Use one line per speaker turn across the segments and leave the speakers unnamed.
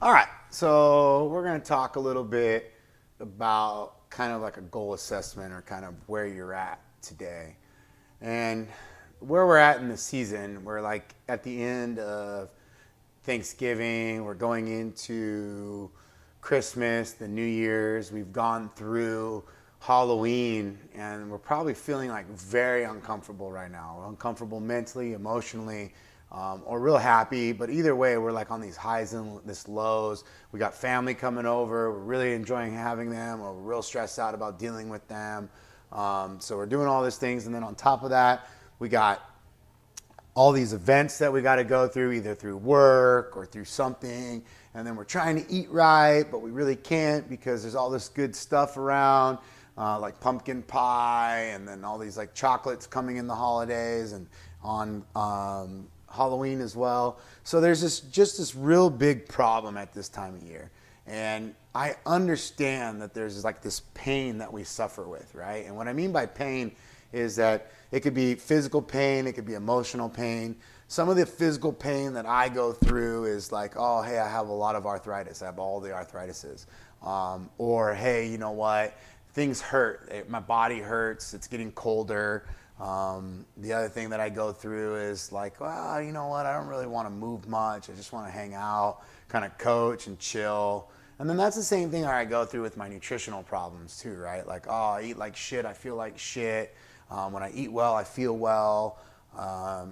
All right, so we're going to talk a little bit about kind of like a goal assessment or kind of where you're at today. And where we're at in the season, we're like at the end of Thanksgiving, we're going into Christmas, the New Year's, we've gone through Halloween, and we're probably feeling like very uncomfortable right now. We're uncomfortable mentally, emotionally, or real happy. But either way, we're like on these highs and this lows. We got family coming over. We're really enjoying having them. We're real stressed out about dealing with them. So we're doing all these things, and then on top of that, we got all these events that we got to go through, either through work or through something. And then we're trying to eat right, but we really can't because there's all this good stuff around, like pumpkin pie, and then all these like chocolates coming in the holidays and on Halloween as well. So there's this real big problem at this time of year. And I understand that there's like this pain that we suffer with, right? And what I mean by pain is that it could be physical pain, it could be emotional pain. Some of the physical pain that I go through is like, oh, hey, I have a lot of arthritis. I have all the arthritises. Or, hey, you know what? Things hurt. My body hurts. It's getting colder. The other thing that I go through is like, well, you know what? I don't really want to move much. I just want to hang out, kind of coach and chill. And then that's the same thing I go through with my nutritional problems too, right? Like, oh, I eat like shit. I feel like shit. When I eat well, I feel well.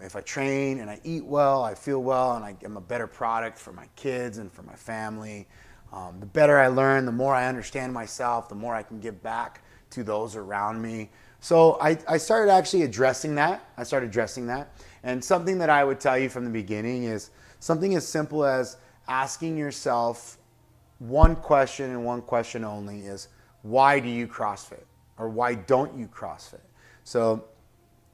If I train and I eat well, I feel well, and I'm a better product for my kids and for my family. The better I learn, the more I understand myself, the more I can give back to those around me. So I started actually addressing that. And something that I would tell you from the beginning is something as simple as asking yourself one question and one question only is, why do you CrossFit? Or why don't you CrossFit? So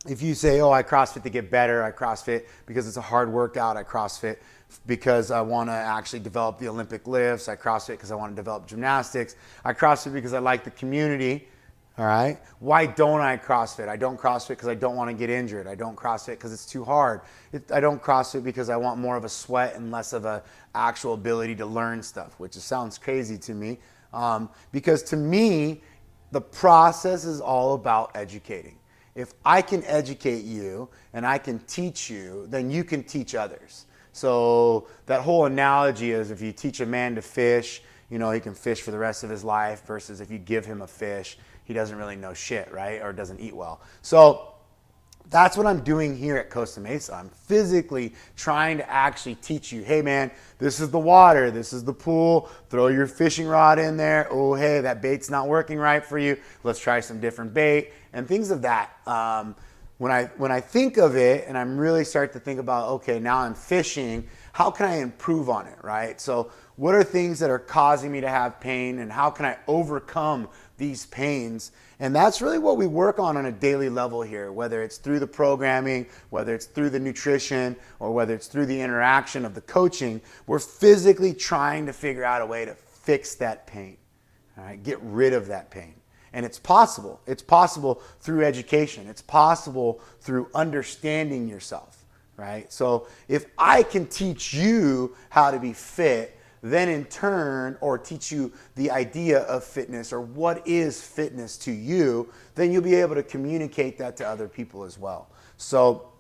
if you say, oh, I CrossFit to get better, I CrossFit because it's a hard workout, I CrossFit because I want to actually develop the Olympic lifts, I CrossFit because I want to develop gymnastics, I CrossFit because I like the community, all right? Why don't I CrossFit? I don't CrossFit because I don't want to get injured. I don't CrossFit because it's too hard. I don't CrossFit because I want more of a sweat and less of a actual ability to learn stuff, which sounds crazy to me. Because to me, the process is all about educating. If I can educate you and I can teach you, then you can teach others. So that whole analogy is if you teach a man to fish, you know, he can fish for the rest of his life versus if you give him a fish, he doesn't really know shit, right? Or doesn't eat well. So that's what I'm doing here at Costa Mesa. I'm physically trying to actually teach you, hey man, this is the water, this is the pool, throw your fishing rod in there. Oh, hey, that bait's not working right for you. Let's try some different bait and things of that. When I think of it and I'm really start to think about, okay, now I'm fishing, how can I improve on it, right? So what are things that are causing me to have pain and how can I overcome these pains? And that's really what we work on a daily level here, whether it's through the programming, whether it's through the nutrition, or whether it's through the interaction of the coaching. We're physically trying to figure out a way to fix that pain, all right? Get rid of that pain. And it's possible. It's possible through education. It's possible through understanding yourself, right? So if I can teach you how to be fit, then in turn, or teach you the idea of fitness or what is fitness to you, then you'll be able to communicate that to other people as well. So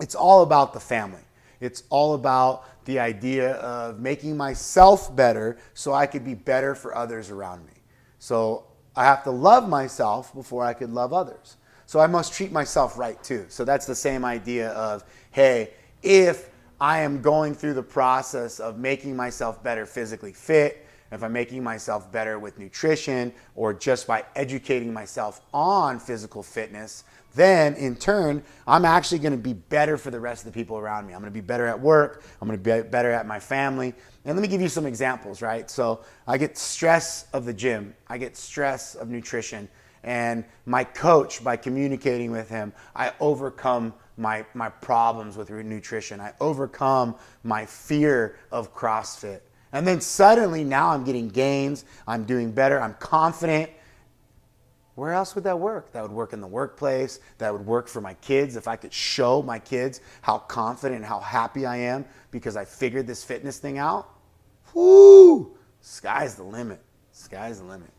it's all about the family. It's all about the idea of making myself better so I could be better for others around me. So I have to love myself before I could love others. So I must treat myself right too. So that's the same idea of, hey, if I am going through the process of making myself better physically fit, if I'm making myself better with nutrition or just by educating myself on physical fitness, then in turn, I'm actually going to be better for the rest of the people around me. I'm going to be better at work. I'm going to be better at my family. And let me give you some examples, right? So I get stress of the gym. I get stress of nutrition. And my coach, by communicating with him, I overcome my problems with nutrition. I overcome my fear of CrossFit. And then suddenly now I'm getting gains. I'm doing better. I'm confident. Where else would that work? That would work in the workplace. That would work for my kids. If I could show my kids how confident and how happy I am because I figured this fitness thing out, whoo, sky's the limit. Sky's the limit.